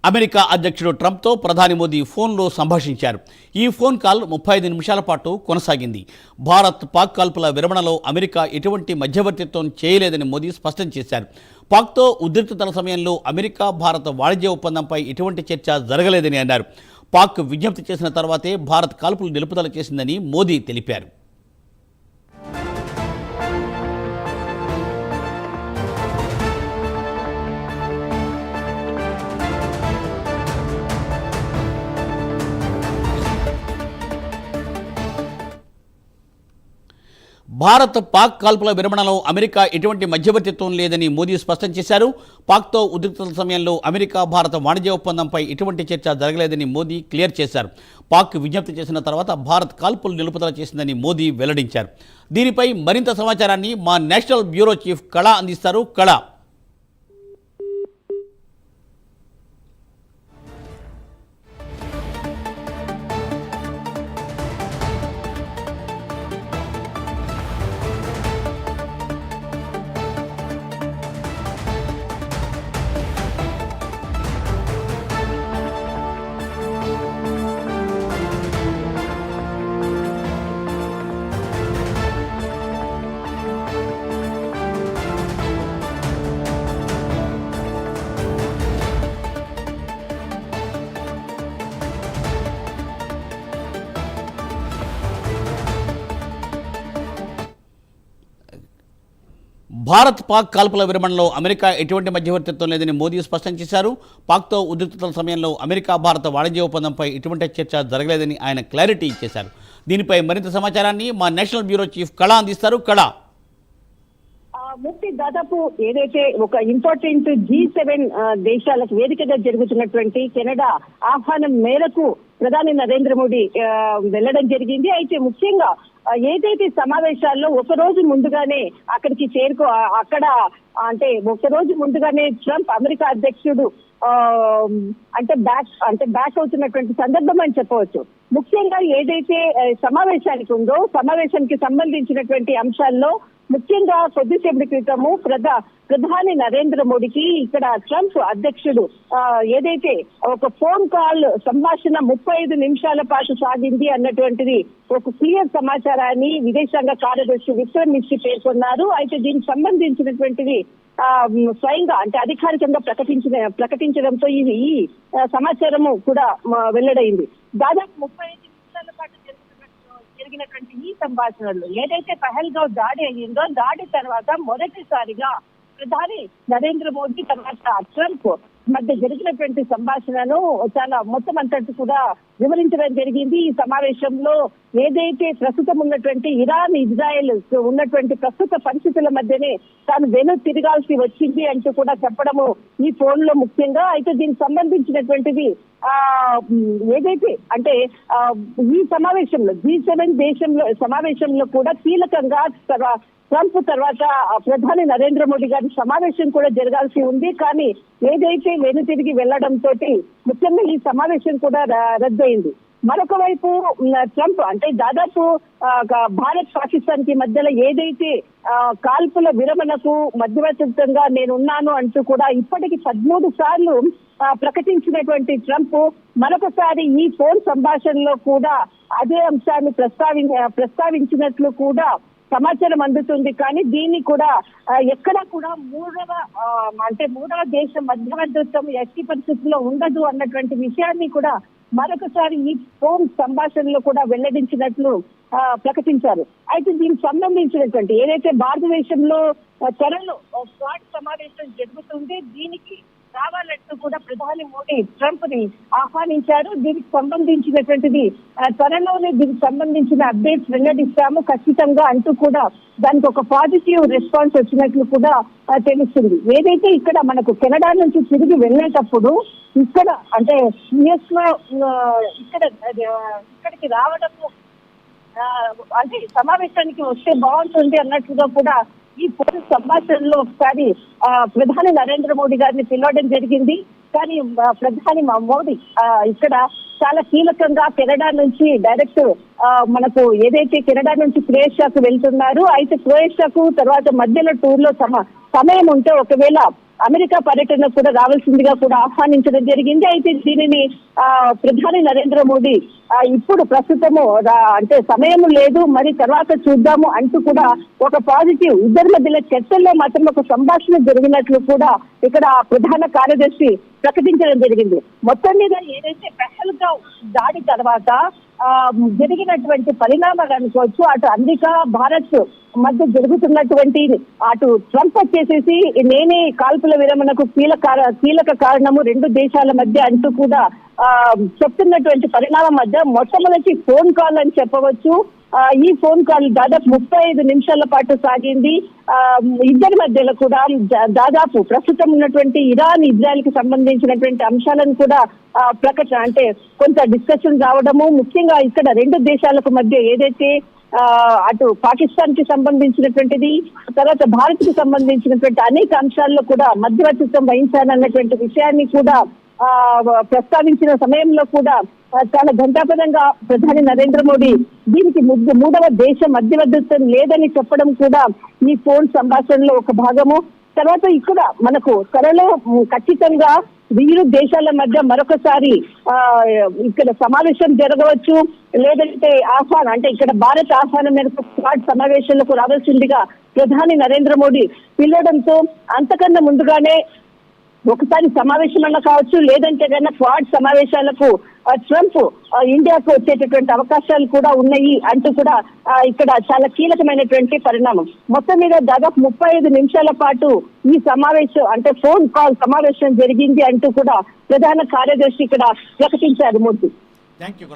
America అధ్యక్షుడు ట్రంప్తో ప్రధాని మోదీ ఫోన్లో సంభాషించారు. ఈ ఫోన్ కాల్ 35 నిమిషాల పాటు కొనసాగింది. భారత్ పాక్ కాల్పుల విరమణలో అమెరికా ఎటువంటి మధ్యవర్తిత్వం చేయలేదని మోదీ స్పష్టం చేశారు. పాక్తో ఉద్రిక్తతల సమయంలో అమెరికా భారత్ వాణిజ్య ఒప్పందంపై ఎటువంటి చర్చ జరగలేదని అన్నారు. పాక్ విజ్ఞప్తి చేసిన తర్వాతే భారత్ కాల్పులు నిలుపుదల చేసిందని మోదీ తెలిపారు. భారత్ పాక్ కాల్పుల విరమణలో అమెరికా ఎటువంటి మధ్యవర్తిత్వం లేదని మోదీ స్పష్టం చేశారు. పాక్తో ఉద్రిక్తతల సమయంలో అమెరికా భారత వాణిజ్య ఒప్పందంపై ఎటువంటి చర్చ జరగలేదని మోదీ క్లియర్ చేశారు. పాక్ విజ్ఞప్తి చేసిన తర్వాత భారత్ కాల్పులు నిలుపుదల చేసిందని మోదీ వెల్లడించారు. దీనిపై మరింత సమాచారాన్ని మా నేషనల్ బ్యూరో చీఫ్ కళ అందిస్తారు. కళ, భారత్ పాక్ కాల్పుల విరమణలో అమెరికా ఎటువంటి మధ్యవర్తిత్వం లేదని మోదీ స్పష్టం చేశారు. పాక్తో ఉద్రిక్తతల సమయంలో అమెరికా భారత వాణిజ్య ఒప్పందంపై ఎటువంటి చర్చ జరగలేదని ఆయన క్లారిటీ ఇచ్చేశారు. దీనిపై మరింత సమాచారాన్ని మా నేషనల్ బ్యూరో చీఫ్ కళ అందిస్తారు. కళ, ముక్తి దాదాపు ఏదైతే ఒక ఇంపార్టెంట్ G7 దేశాలకు వేదికగా జరుగుతున్నటువంటి కెనడా ఆహ్వానం మేరకు ప్రధాని నరేంద్ర మోడీ వెళ్లడం జరిగింది. అయితే ముఖ్యంగా ఏదైతే సమావేశాల్లో ఒక రోజు ముందుగానే అక్కడికి అక్కడ అంటే ఒక రోజు ముందుగానే ట్రంప్ అమెరికా అధ్యక్షుడు బ్యాక్ అవుతున్నటువంటి సందర్భం అని చెప్పవచ్చు. ముఖ్యంగా ఏదైతే సమావేశానికి ఉందో సమావేశానికి సంబంధించినటువంటి అంశాల్లో ముఖ్యంగా కొద్దిసేపటి క్రితము ప్రధాని నరేంద్ర మోడీకి ఇక్కడ ట్రంప్ అధ్యక్షుడు ఏదైతే ఒక ఫోన్ కాల్ సంభాషణ 35 నిమిషాల పాటు సాగింది అన్నటువంటిది ఒక క్లియర్ సమాచారాన్ని విదేశాంగ కార్యదర్శి విక్రమ్ మిశ్రీ పేర్కొన్నారు. అయితే దీనికి సంబంధించినటువంటిది స్వయంగా అంటే అధికారికంగా ప్రకటించడంతో ఈ సమాచారము కూడా వెల్లడైంది. దాదాపు 35 నిమిషాల పాటు జరిగినటువంటి ఈ సంభాషణలు ఏదైతే పహల్గావ్ దాడి అయ్యిందో దాడి తర్వాత మొదటిసారిగా ప్రధాని నరేంద్ర మోదీ తర్వాత ట్రంప్ మధ్య జరిగినటువంటి సంభాషణను చాలా మొత్తం అంతటి కూడా వివరించడం జరిగింది. ఈ సమావేశంలో ఏదైతే ప్రస్తుతం ఉన్నటువంటి ఇరాన్ ఇజ్రాయెల్ ఉన్నటువంటి ప్రస్తుత పరిస్థితుల మధ్యనే తాను వెను తిరగాల్సి వచ్చింది అంటూ కూడా చెప్పడము ఈ ఫోన్ లో ముఖ్యంగా. అయితే దీనికి సంబంధించినటువంటిది ఏదైతే అంటే ఈ సమావేశంలో G7 సమావేశంలో కూడా కీలకంగా ట్రంప్ తర్వాత ప్రధాని నరేంద్ర మోడీ గారి సమావేశం కూడా జరగాల్సి ఉంది. కానీ ఏదైతే వెనుతిరిగి వెళ్లడంతో ముఖ్యంగా ఈ సమావేశం కూడా రద్దయింది. మరొక వైపు ట్రంప్ అంటే దాదాపు భారత్ పాకిస్తాన్ కి మధ్యలో ఏదైతే కాల్పుల విరమణకు మధ్యవర్తిత్వంగా నేనున్నాను అంటూ కూడా ఇప్పటికి 13 సార్లు ప్రకటించినటువంటి ట్రంప్ మరొకసారి ఈ ఫోన్ సంభాషణలో కూడా అదే అంశాన్ని ప్రస్తావించినట్లు కూడా సమాచారం అందుతుంది. కానీ దీన్ని కూడా ఎక్కడా కూడా మూడవ దేశం మధ్యవర్తిత్వం ఎట్టి పరిస్థితుల్లో ఉండదు అన్నటువంటి విషయాన్ని కూడా మరొకసారి ఈ ఫోన్ సంభాషణలో కూడా వెల్లడించినట్లు ప్రకటించారు. అయితే దీనికి సంబంధించినటువంటి ఏదైతే భారతదేశంలో త్వరలో క్వాడ్ సమావేశం జరుగుతుంది, దీనికి రావాలంటూ కూడా ప్రధాని మోడీ ట్రంప్ ని ఆహ్వానించారు. దీనికి సంబంధించినటువంటిది త్వరలోనే దీనికి సంబంధించిన అప్డేట్స్ వెల్లడిస్తాము ఖచ్చితంగా అంటూ కూడా దానికి ఒక పాజిటివ్ రెస్పాన్స్ వచ్చినట్లు కూడా తెలుస్తుంది. ఏదైతే ఇక్కడ మనకు కెనడా నుంచి తిరిగి వెళ్ళేటప్పుడు ఇక్కడ అంటే యుఎస్ లో ఇక్కడికి రావడము అంటే సమావేశానికి వస్తే బాగుంటుంది అన్నట్లుగా కూడా ఈ ఫోన్ సంభాషణలో ఒకసారి ప్రధాని నరేంద్ర మోడీ గారిని పిలవడం జరిగింది. కానీ ప్రధాని మోదీ ఇక్కడ చాలా కీలకంగా కెనడా నుంచి డైరెక్ట్ మనకు ఏదైతే కెనడా నుంచి క్రొయేషియాకు వెళ్తున్నారు. అయితే క్రొయేషియాకు తర్వాత మధ్యలో టూర్ లో సమయం ఉంటే ఒకవేళ అమెరికా పర్యటన కూడా రావాల్సిందిగా కూడా ఆహ్వానించడం జరిగింది. అయితే దీనిని ప్రధాని నరేంద్ర మోడీ ఇప్పుడు ప్రస్తుతము అంటే సమయం లేదు, మరి తర్వాత చూద్దాము అంటూ కూడా ఒక పాజిటివ్ ఇద్దరి మధ్యలో చర్చల్లో మాత్రం ఒక సంభాషణ జరిగినట్లు కూడా ఇక్కడ ప్రధాన కార్యదర్శి ప్రకటించడం జరిగింది. మొత్తం మీద ఏదైతే పహల్గావ్ దాడి తర్వాత జరిగినటువంటి పరిణామాలు అనుకోవచ్చు, అటు అమెరికా భారత్ మధ్య జరుగుతున్నటువంటి అటు ట్రంప్ వచ్చేసేసి నేనే కాల్పుల విరమణకు కీలక కారణము రెండు దేశాల మధ్య అంటూ కూడా చెప్తున్నటువంటి పరిణామం మధ్య మొట్టమొదటి ఫోన్ కాల్ అని చెప్పవచ్చు. ఈ ఫోన్ కాల్ దాదాపు 35 నిమిషాల పాటు సాగింది. ఇద్దరి మధ్యలో కూడా దాదాపు ప్రస్తుతం ఉన్నటువంటి ఇరాన్ ఇజ్రాయెల్ కి సంబంధించినటువంటి అంశాలను కూడా అంటే కొంత డిస్కషన్ రావడము, ముఖ్యంగా ఇక్కడ రెండు దేశాలకు మధ్య ఏదైతే అటు పాకిస్తాన్ కి సంబంధించినటువంటిది తర్వాత భారత్ కి సంబంధించినటువంటి అనేక అంశాల్లో కూడా మధ్యవర్తిత్వం వహించాలన్నటువంటి విషయాన్ని కూడా ప్రస్తావించిన సమయంలో కూడా చాలా ఘంటాపదంగా ప్రధాని నరేంద్ర మోడీ దీనికి మూడవ దేశ మధ్యవర్తిత్వం లేదని చెప్పడం కూడా ఈ ఫోన్ సంభాషణలో ఒక భాగము. తర్వాత ఇక్కడ మనకు త్వరలో ఖచ్చితంగా ఇరు దేశాల మధ్య మరొకసారి ఇక్కడ సమావేశం జరగవచ్చు, లేదంటే ఆహ్వానం అంటే ఇక్కడ భారత్ ఆహ్వానం మేరకు క్వాడ్ సమావేశాలకు రావాల్సిందిగా ప్రధాని నరేంద్ర మోడీ పిలవడంతో అంతకన్నా ముందుగానే ఒకసారి సమావేశం అన్న కావచ్చు, లేదంటే కన్నా క్వాడ్ సమావేశాలకు ట్రంప్ ఇండియాకు వచ్చేటటువంటి అవకాశాలు కూడా ఉన్నాయి అంటూ కూడా ఇక్కడ చాలా కీలకమైనటువంటి పరిణామం. మొత్తం మీద దాదాపు 35 నిమిషాల పాటు ఈ సమావేశం అంటే ఫోన్ కాల్ సమావేశం జరిగింది అంటూ కూడా ప్రధాన కార్యదర్శి ఇక్కడ ప్రకటించారు. మూర్తి. Thank you.